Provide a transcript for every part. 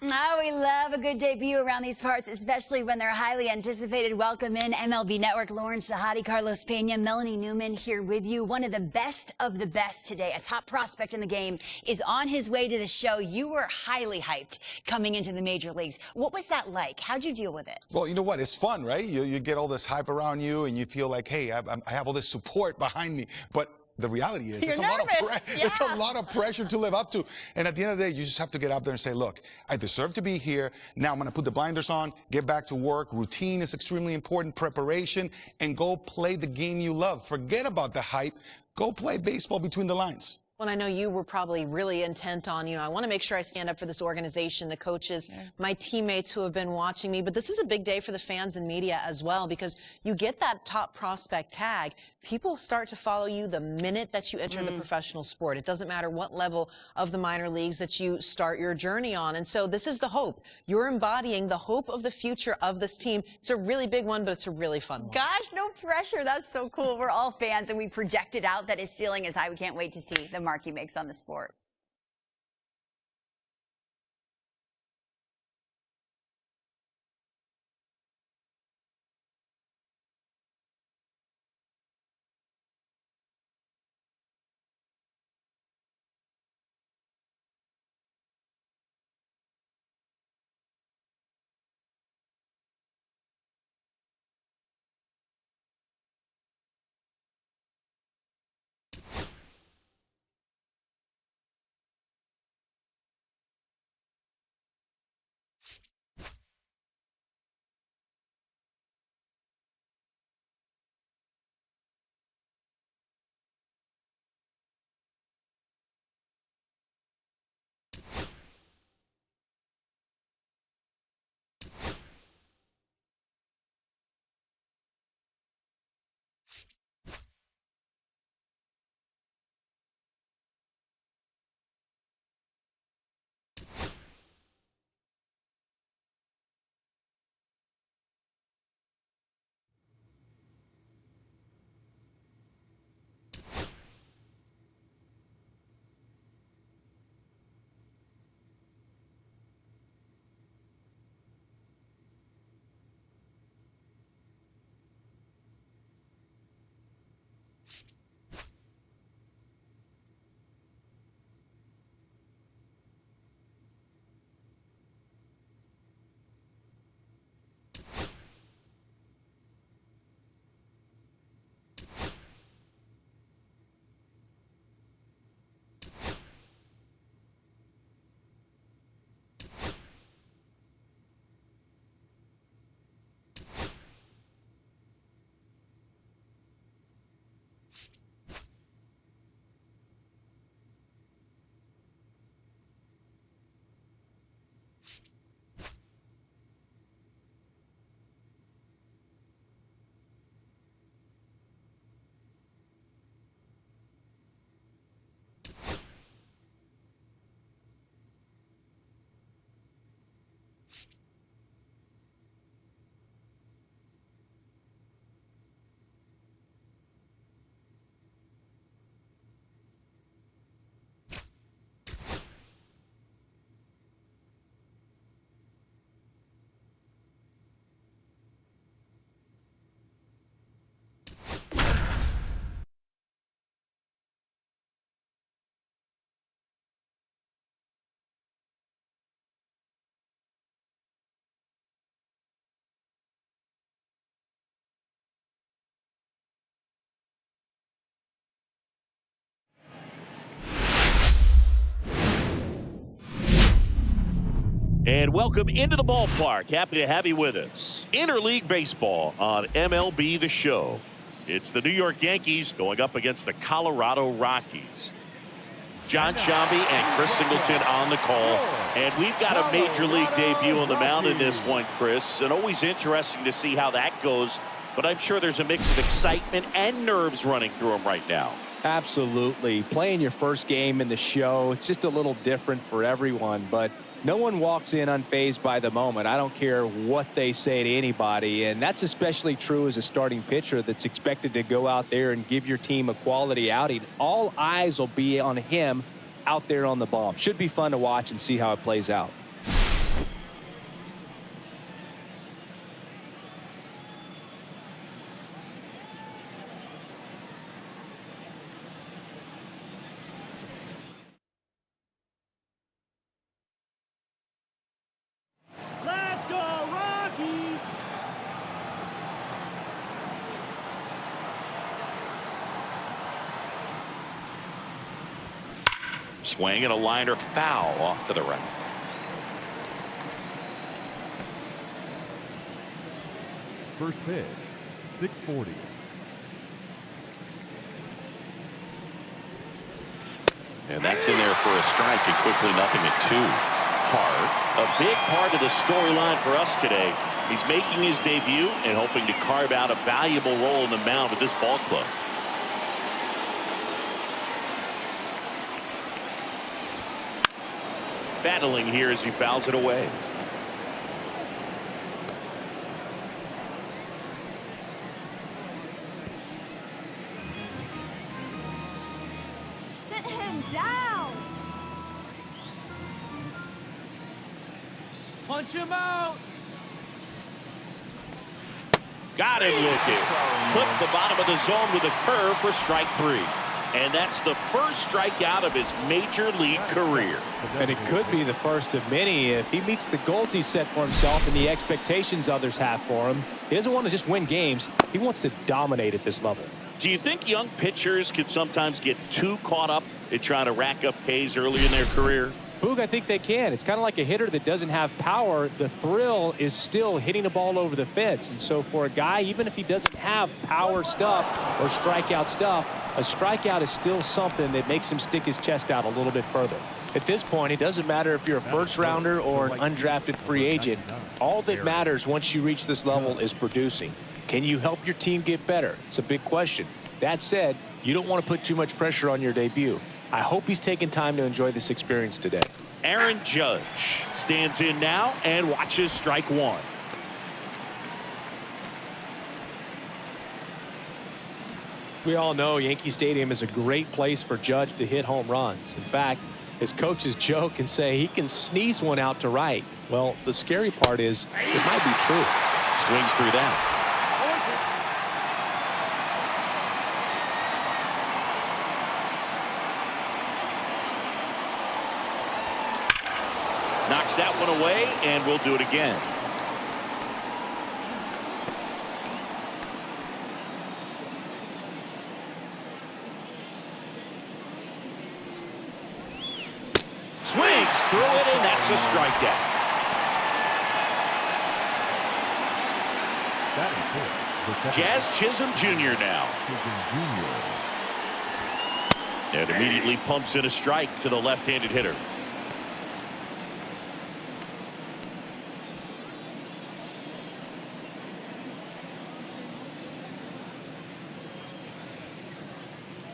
Oh, we love a good debut around these parts, especially when they're highly anticipated. Welcome in MLB Network, Lawrence Shahadi, Carlos Pena, Melanie Newman here with you. One of the best today, a top prospect in the game, is on his way to the show. You were highly hyped coming into the major leagues. What was that like? How'd you deal with it? Well, you know what? It's fun, right? You get all this hype around you, and you feel like, hey, I have all this support behind me. But the reality is, it's a lot of pressure to live up to. And at the end of the day, you just have to get out there and say, look, I deserve to be here. Now I'm going to put the blinders on, get back to work. Routine is extremely important, preparation, and go play the game you love. Forget about the hype. Go play baseball between the lines. Well, I know you were probably really intent on, I want to make sure I stand up for this organization, the coaches, my teammates who have been watching me. But this is a big day for the fans and media as well, because you get that top prospect tag. People start to follow you the minute that you enter the professional sport. It doesn't matter what level of the minor leagues that you start your journey on. And so this is the hope. You're embodying the hope of the future of this team. It's a really big one, but it's a really fun one. Gosh, no pressure. That's so cool. We're all fans, and we projected out that his ceiling is high. We can't wait to see the mark he makes on the sport. And welcome into the ballpark. Happy to have you with us. Interleague Baseball on MLB The Show. It's the New York Yankees going up against the Colorado Rockies. John Shambi and Chris Singleton on the call. And we've got a major league debut on the mound in this one, Chris. And always interesting to see how that goes. But I'm sure there's a mix of excitement and nerves running through him right now. Absolutely. Playing your first game in the show, it's just a little different for everyone. But no one walks in unfazed by the moment. I don't care what they say to anybody. And that's especially true as a starting pitcher that's expected to go out there and give your team a quality outing. All eyes will be on him out there on the ball. Should be fun to watch and see how it plays out. Swing and a liner foul off to the right. First pitch, 640. And that's in there for a strike, and quickly 0-2. Park, a big part of the storyline for us today. He's making his debut and hoping to carve out a valuable role in the mound with this ball club. Battling here as he fouls it away. Sit him down. Punch him out. Got him looking. Clipped the bottom of the zone with a curve for strike 3. And that's the first strikeout of his major league career. And it could be the first of many if he meets the goals he set for himself and the expectations others have for him. He doesn't want to just win games. He wants to dominate at this level. Do you think young pitchers can sometimes get too caught up in trying to rack up Ks early in their career? Boog, I think they can. It's kind of like a hitter that doesn't have power. The thrill is still hitting the ball over the fence. And so for a guy, even if he doesn't have power stuff or strikeout stuff, a strikeout is still something that makes him stick his chest out a little bit further. At this point, it doesn't matter if you're a first rounder or an undrafted free agent. All that matters once you reach this level is producing. Can you help your team get better? It's a big question. That said, you don't want to put too much pressure on your debut. I hope he's taking time to enjoy this experience today. Aaron Judge stands in now and watches strike 1. We all know Yankee Stadium is a great place for Judge to hit home runs. In fact, his coaches joke and say he can sneeze one out to right. Well, the scary part is it might be true. Swings through that. Knocks that one away, and we'll do it again. Swings through it, and that's a strikeout. Jazz Chisholm Jr. now. And immediately pumps in a strike to the left-handed hitter.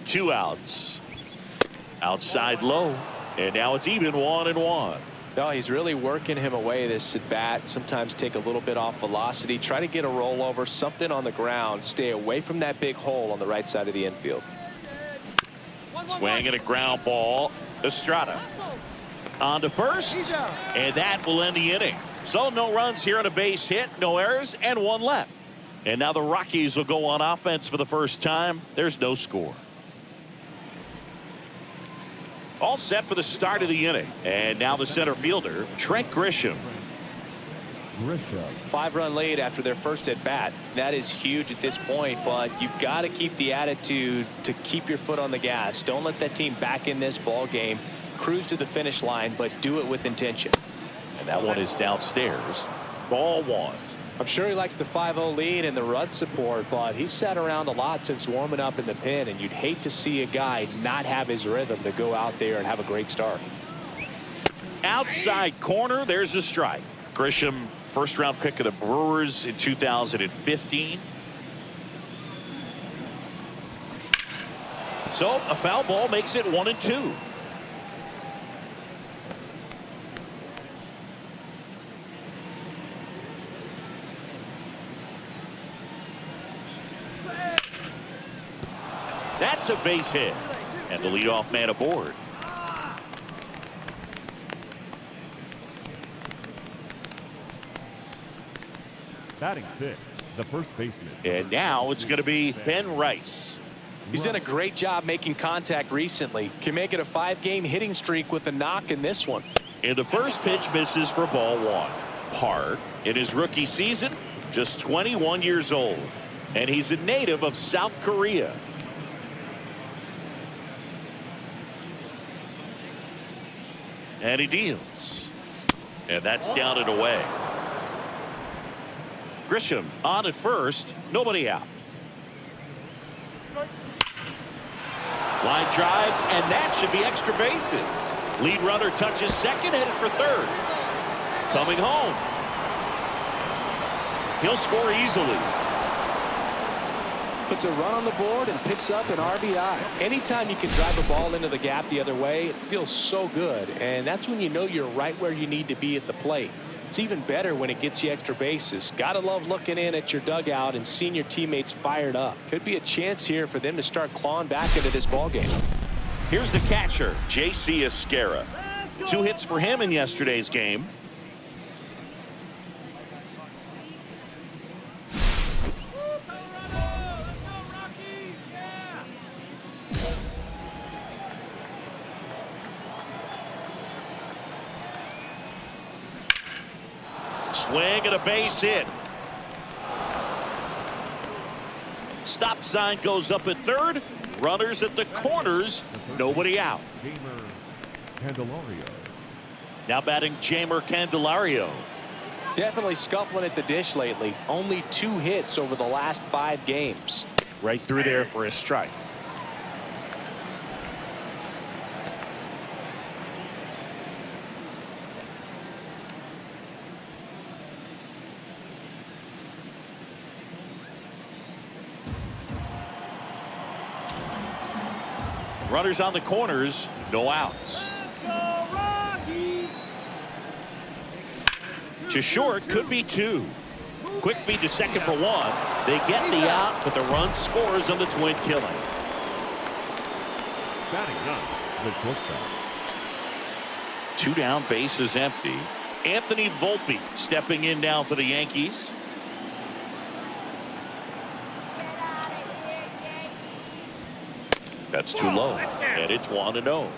Two outs. Outside low. And now it's even 1-1. No, he's really working him away this at bat. Sometimes take a little bit off velocity. Try to get a rollover, something on the ground. Stay away from that big hole on the right side of the infield. Swing and a ground ball. Estrada on to first. And that will end the inning. So no runs here on a base hit. No errors and one left. And now the Rockies will go on offense for the first time. There's no score. All set for the start of the inning. And now the center fielder, Trent Grisham. 5-run lead after their first at bat. That is huge at this point, but you've got to keep the attitude to keep your foot on the gas. Don't let that team back in this ball game. Cruise to the finish line, but do it with intention. And that one is downstairs. Ball 1. I'm sure he likes the 5-0 lead and the run support, but he's sat around a lot since warming up in the pen, and you'd hate to see a guy not have his rhythm to go out there and have a great start. Outside corner, there's a strike. Grisham, first-round pick of the Brewers in 2015. So a foul ball makes it 1-2. That's a base hit. And the leadoff man aboard. Batting 6, the first baseman. And now it's going to be Ben Rice. He's done a great job making contact recently. Can make it a 5-game hitting streak with a knock in this one. And the first pitch misses for ball 1. Park, in his rookie season, just 21 years old. And he's a native of South Korea. And he deals. And that's down and away. Grisham on at first. Nobody out. Line drive, and that should be extra bases. Lead runner touches second, headed for third. Coming home. He'll score easily. Puts a run on the board and picks up an RBI. Anytime you can drive a ball into the gap the other way, it feels so good. And that's when you know you're right where you need to be at the plate. It's even better when it gets you extra bases. Gotta love looking in at your dugout and seeing your teammates fired up. Could be a chance here for them to start clawing back into this ball game. Here's the catcher, J.C. Esquera. 2 hits for him in yesterday's game. Swing and a base hit. Stop sign goes up at third. Runners at the corners. Nobody out. Now batting Jamer Candelario. Definitely scuffling at the dish lately. Only 2 hits over the last 5 games. Right through there for a strike. Runners on the corners, no outs. To short, could be 2. Quick feed to second for 1. They get the out, but the run scores on the twin killing. The shortstop. 2 down, base is empty. Anthony Volpe stepping in now for the Yankees. That's too low, and it's 1-0.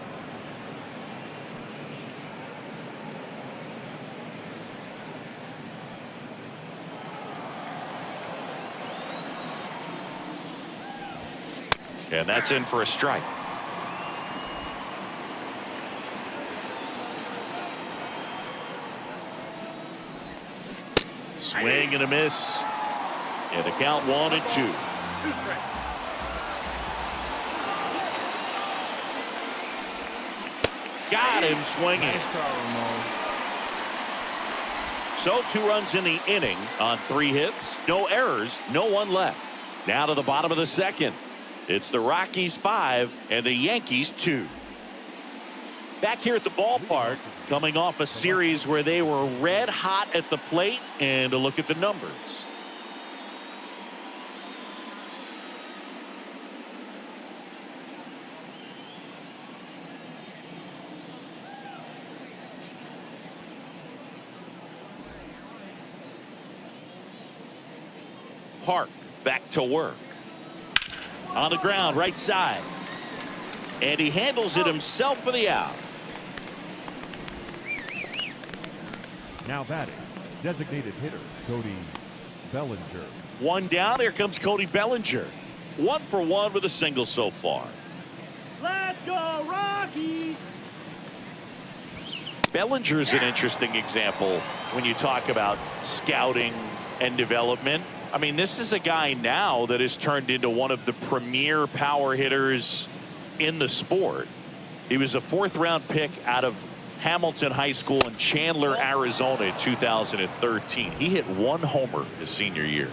And that's in for a strike. Swing and a miss. And the count 1-2. Got him swinging. Nice try, Ramon. So 2 runs in the inning on 3 hits. No errors, no one left. Now to the bottom of the second. It's the Rockies 5 and the Yankees 2. Back here at the ballpark, coming off a series where they were red hot at the plate, and a look at the numbers. Park back to work. On the ground, right side. And he handles it himself for the out. Now batting, designated hitter, Cody Bellinger. 1 down, here comes Cody Bellinger. 1 for 1 with a single so far. Let's go, Rockies! Bellinger's an interesting example when you talk about scouting and development. I mean, this is a guy now that has turned into one of the premier power hitters in the sport. He was a 4th-round pick out of Hamilton High School in Chandler, Arizona in 2013. He hit 1 homer his senior year.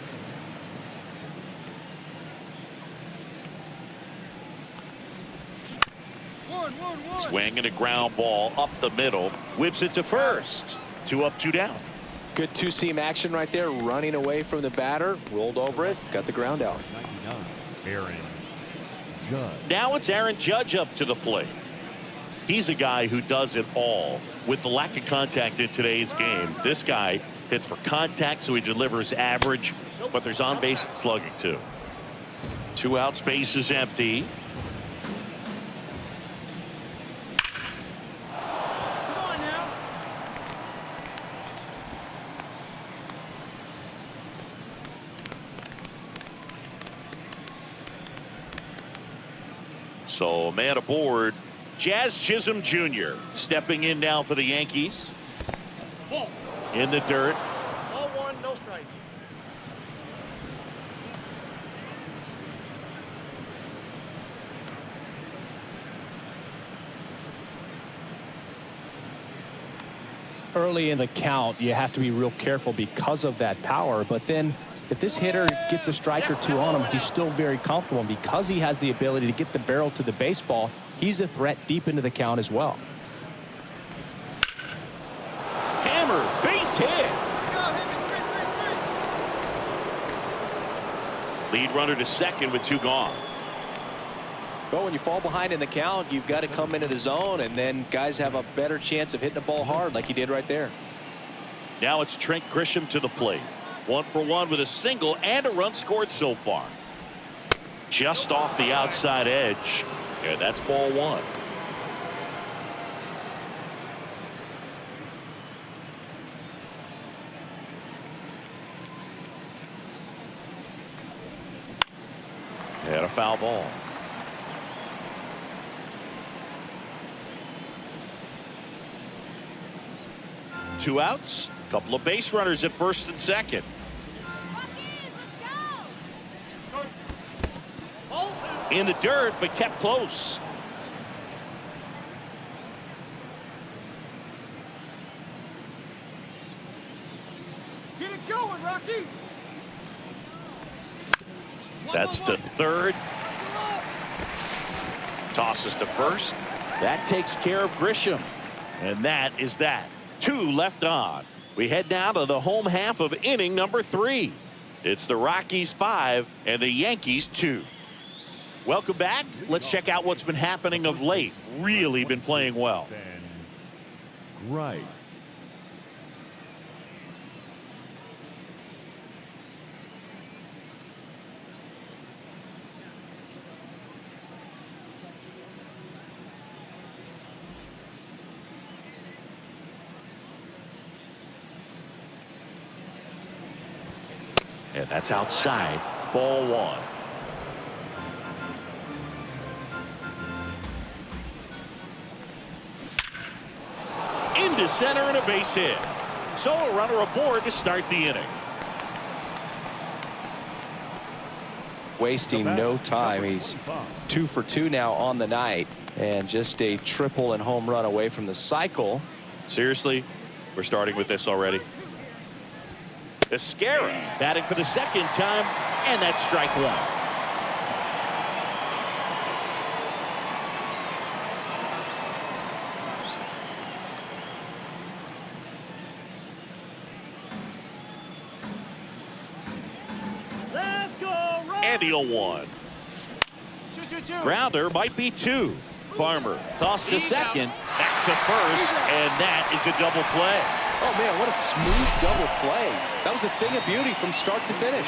Swing and a ground ball up the middle. Whips it to first. 2 up, 2 down. Good 2-seam action right there, running away from the batter, rolled over it, got the ground out. 99, Aaron Judge. Now it's Aaron Judge up to the plate. He's a guy who does it all. With the lack of contact in today's game, this guy hits for contact, so he delivers average, but there's on-base slugging too. 2 outs, base is empty. So a man aboard Jazz Chisholm Jr. stepping in now for the Yankees. In the dirt. Ball one, no strike. Early in the count, you have to be real careful because of that power. But then if this hitter gets a strike or two on him, he's still very comfortable. And because he has the ability to get the barrel to the baseball, he's a threat deep into the count as well. Hammer, base hit. Lead runner to second with 2 gone. Well, when you fall behind in the count, you've got to come into the zone, and then guys have a better chance of hitting the ball hard like he did right there. Now it's Trent Grisham to the plate. 1 for 1 with a single and a run scored so far. Just off the outside edge. And that's ball 1. And a foul ball. 2 outs. A couple of base runners at first and second. In the dirt, but kept close. Get it going, Rockies! That's to third. Tosses to first. That takes care of Grisham. And that is that. 2 left on. We head now to the home half of inning number 3. It's the Rockies 5 and the Yankees 2. Welcome back. Let's check out what's been happening of late. Really been playing well. Right. And that's outside. Ball 1. Into center and a base hit. So a runner aboard to start the inning. Wasting no time. He's 2 for 2 now on the night, and just a triple and home run away from the cycle. Seriously, we're starting with this already. Escara batting for the second time, and that's strike 1. Let's go, Rockies! And the 0-1. 2-2-2. Grounder might be 2. Farmer tossed to second, back to first, and that is a double play. Oh, man, what a smooth double play. That was a thing of beauty from start to finish.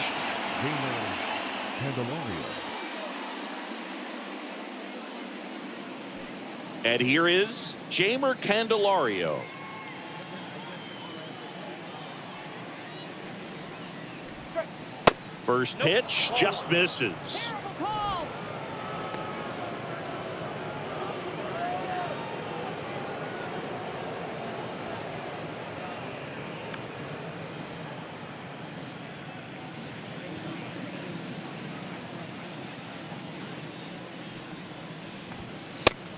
And here is Jeimer Candelario. First pitch just misses.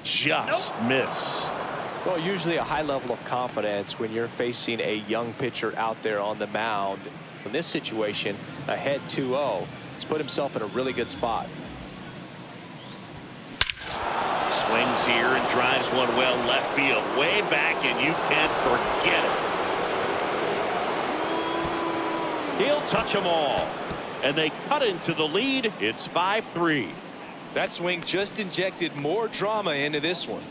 Just missed. Well, usually a high level of confidence when you're facing a young pitcher out there on the mound. In this situation, ahead 2-0, he's put himself in a really good spot. Swings here and drives one well left field, way back, and you can't forget it. He'll touch them all, and they cut into the lead. It's 5-3. That swing just injected more drama into this one.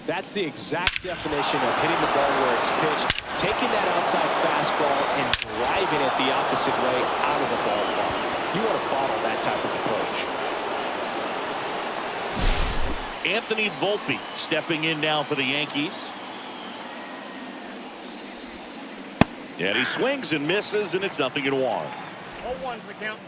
That's the exact definition of hitting the ball where it's pitched, taking that outside fastball and driving it the opposite way out of the ballpark. You want to follow that type of approach. Anthony Volpe stepping in now for the Yankees. And he swings and misses, and it's 0-1. 0-1's the count.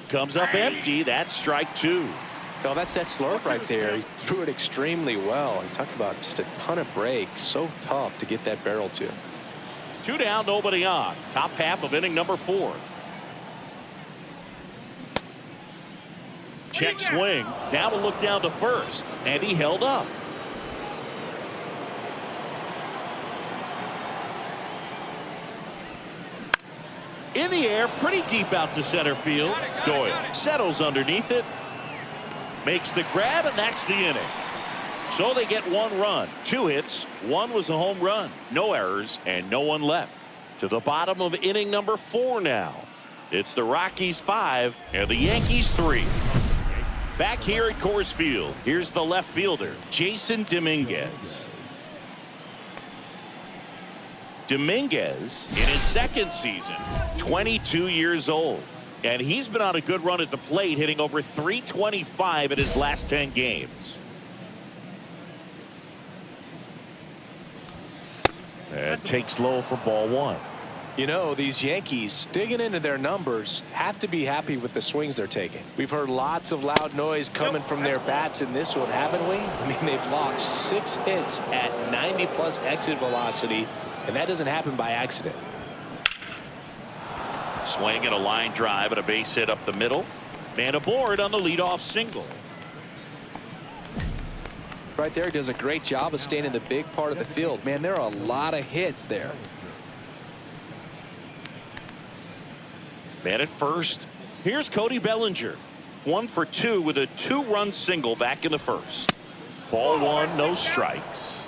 Comes up empty. That's strike 2. No, that's that slurve right there. He threw it extremely well. He talked about just a ton of breaks. So tough to get that barrel to. 2 down, nobody on. Top half of inning number 4. Check swing. Now to look down to first. And he held up. In the air, pretty deep out to center field. Doyle settles underneath it. Makes the grab, and that's the inning. So they get 1 run, 2 hits. 1 was a home run. No errors, and no one left. To the bottom of inning number 4 now. It's the Rockies 5 and the Yankees 3. Back here at Coors Field, here's the left fielder, Jason Dominguez. Dominguez, in his second season, 22 years old. And he's been on a good run at the plate, hitting over .325 in his last 10 games. And takes low for ball 1. You know, these Yankees, digging into their numbers, have to be happy with the swings they're taking. We've heard lots of loud noise coming from their bats in this one, haven't we? I mean, they've logged 6 hits at 90+ exit velocity, and that doesn't happen by accident. Swing and a line drive and a base hit up the middle. Man aboard on the leadoff single. Right there, he does a great job of staying in the big part of the field. Man, there are a lot of hits there. Man at first. Here's Cody Bellinger. 1 for 2 with a 2-run single back in the first. Ball 1, no strikes.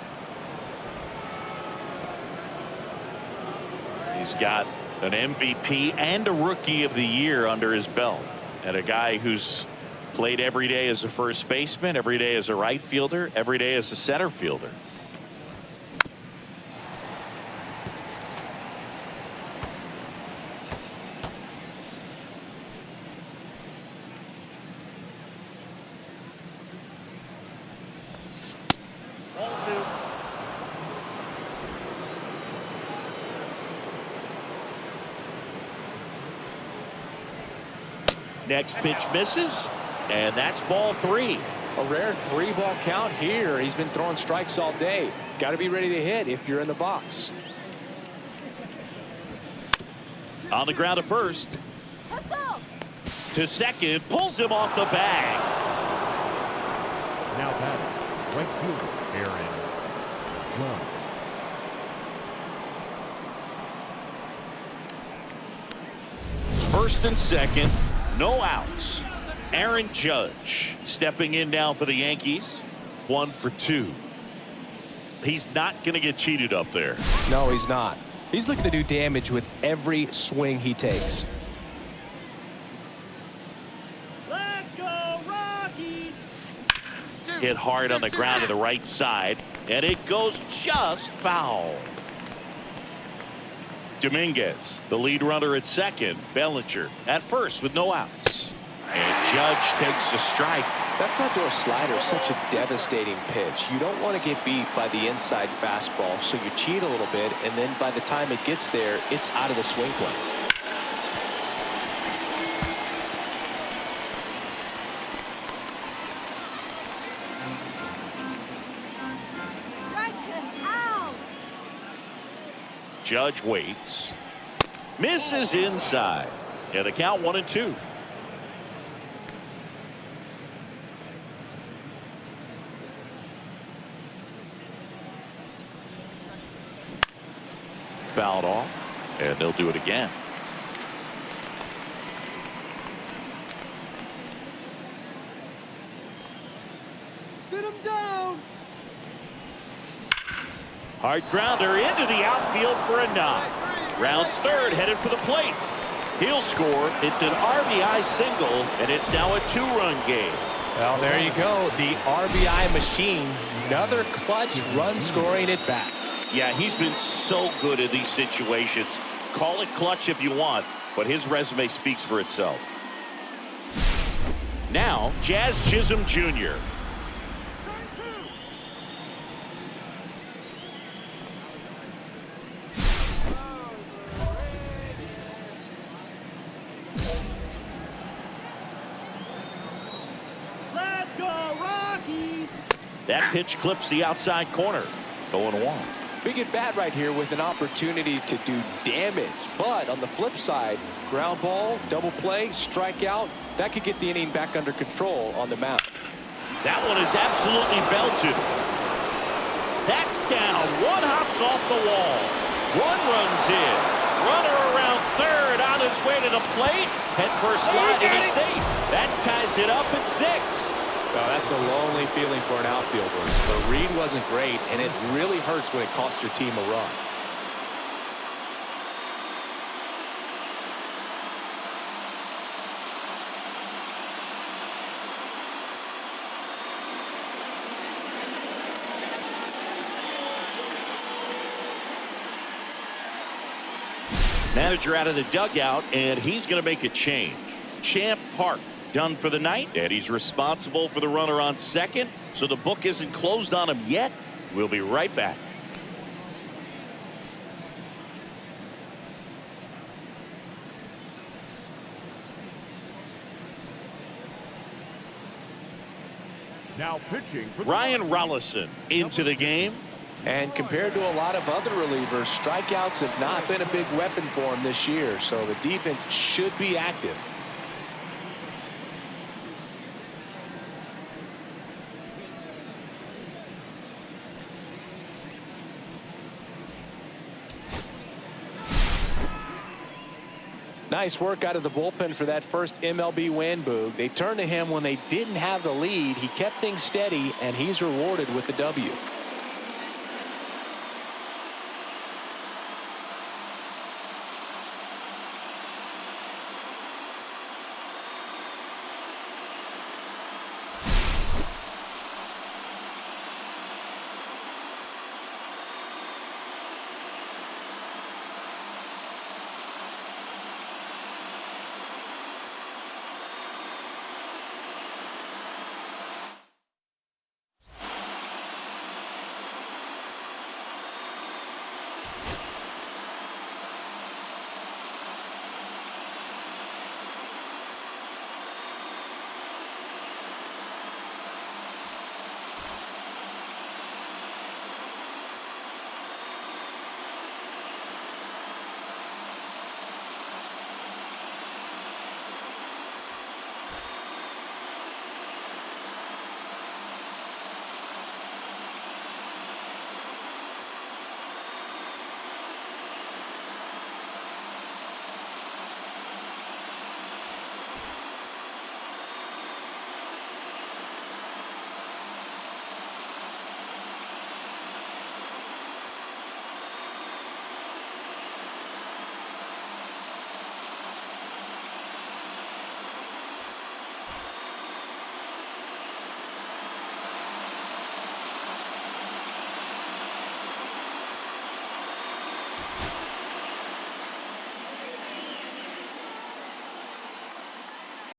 He's got an MVP and a Rookie of the Year under his belt, and a guy who's played every day as a first baseman, every day as a right fielder, every day as a center fielder. Ball 2. Next pitch misses, and that's ball 3. A rare 3-ball count here. He's been throwing strikes all day. Got to be ready to hit if you're in the box. On the ground to first. To second, pulls him off the bag. Now batting, right fielder Aaron Judge. First and second, no outs. Aaron Judge stepping in now for the Yankees. 1 for 2. He's not going to get cheated up there. No, he's not. He's looking to do damage with every swing he takes. Let's go, Rockies! Hit hard on the ground to the right side, and it goes just foul. Dominguez, the lead runner at second. Bellinger at first with no outs. And Judge takes a strike. That front door slider is such a devastating pitch. You don't want to get beat by the inside fastball, so you cheat a little bit, and then by the time it gets there, it's out of the swing plane. Strike him out. Judge waits. Misses inside. And the count 1-2. Fouled off, and they'll do it again. Sit him down. Hard grounder into the outfield for a knock. Rounds third, headed for the plate. He'll score. It's an RBI single, and it's now a 2-run game. Well, there you go. The RBI machine. Another clutch run scoring at bat. Yeah, he's been so good in these situations. Call it clutch if you want, but his resume speaks for itself. Now, Jazz Chisholm Jr. Let's go, Rockies! That pitch clips the outside corner. 0-1. Big at bat right here with an opportunity to do damage. But on the flip side, ground ball, double play, strikeout, that could get the inning back under control on the mound. That one is absolutely belted. That's down. One hops off the wall. One runs in. Runner around third on his way to the plate. Head first slide and he's safe. That ties it up at 6. Well, that's a lonely feeling for an outfielder. The read wasn't great, and it really hurts when it costs your team a run. Manager out of the dugout, and he's going to make a change. Champ Park done for the night, and he's responsible for the runner on second, so the book isn't closed on him yet. We'll be right back. Now pitching for Ryan Rollison into the game. And compared to a lot of other relievers, strikeouts have not been a big weapon for him this year, so the defense should be active. Nice work out of the bullpen for that first MLB win, Boog. They turned to him when they didn't have the lead. He kept things steady, and he's rewarded with the W.